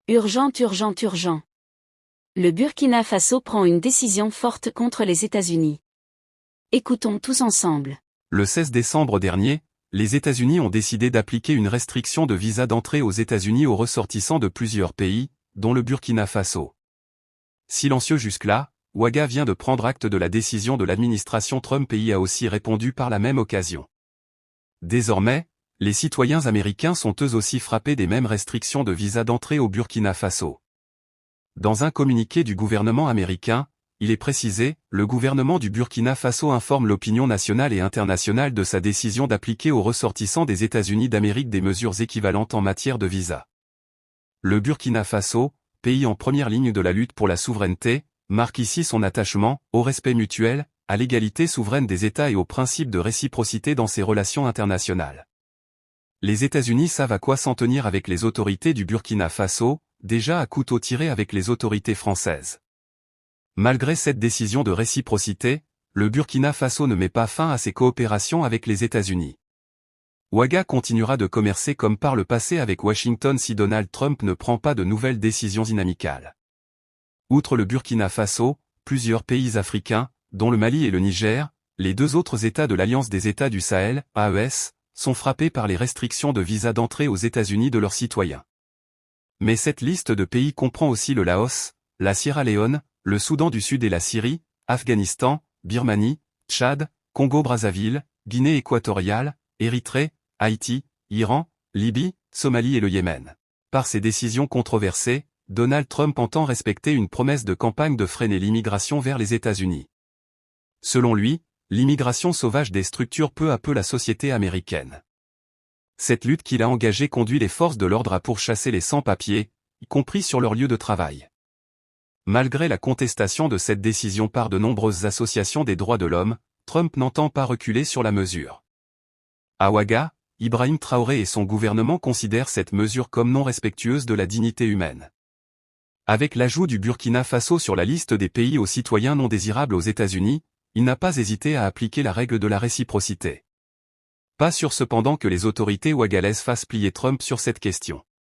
Urgent, urgent, urgent. Le Burkina Faso prend une décision forte contre les États-Unis. Écoutons tous ensemble. Le 16 décembre dernier, les États-Unis ont décidé d'appliquer une restriction de visa d'entrée aux États-Unis aux ressortissants de plusieurs pays, dont le Burkina Faso. Silencieux jusque-là, Ouaga vient de prendre acte de la décision de l'administration Trump et y a aussi répondu par la même occasion. Désormais, les citoyens américains sont eux aussi frappés des mêmes restrictions de visa d'entrée au Burkina Faso. Dans un communiqué du gouvernement américain, il est précisé, le gouvernement du Burkina Faso informe l'opinion nationale et internationale de sa décision d'appliquer aux ressortissants des États-Unis d'Amérique des mesures équivalentes en matière de visa. Le Burkina Faso, pays en première ligne de la lutte pour la souveraineté, marque ici son attachement au respect mutuel, à l'égalité souveraine des États et au principe de réciprocité dans ses relations internationales. Les États-Unis savent à quoi s'en tenir avec les autorités du Burkina Faso, déjà à couteau tiré avec les autorités françaises. Malgré cette décision de réciprocité, le Burkina Faso ne met pas fin à ses coopérations avec les États-Unis. Ouaga continuera de commercer comme par le passé avec Washington si Donald Trump ne prend pas de nouvelles décisions inamicales. Outre le Burkina Faso, plusieurs pays africains, dont le Mali et le Niger, les deux autres États de l'Alliance des États du Sahel, AES, sont frappés par les restrictions de visa d'entrée aux États-Unis de leurs citoyens. Mais cette liste de pays comprend aussi le Laos, la Sierra Leone, le Soudan du Sud et la Syrie, Afghanistan, Birmanie, Tchad, Congo-Brazzaville, Guinée équatoriale, Érythrée, Haïti, Iran, Libye, Somalie et le Yémen. Par ces décisions controversées, Donald Trump entend respecter une promesse de campagne de freiner l'immigration vers les États-Unis. Selon lui, l'immigration sauvage déstructure peu à peu la société américaine. Cette lutte qu'il a engagée conduit les forces de l'ordre à pourchasser les sans-papiers, y compris sur leur lieu de travail. Malgré la contestation de cette décision par de nombreuses associations des droits de l'homme, Trump n'entend pas reculer sur la mesure. À Ouaga, Ibrahim Traoré et son gouvernement considèrent cette mesure comme non respectueuse de la dignité humaine. Avec l'ajout du Burkina Faso sur la liste des pays aux citoyens non désirables aux États-Unis, il n'a pas hésité à appliquer la règle de la réciprocité. Pas sûr cependant que les autorités ouagalaises fassent plier Trump sur cette question.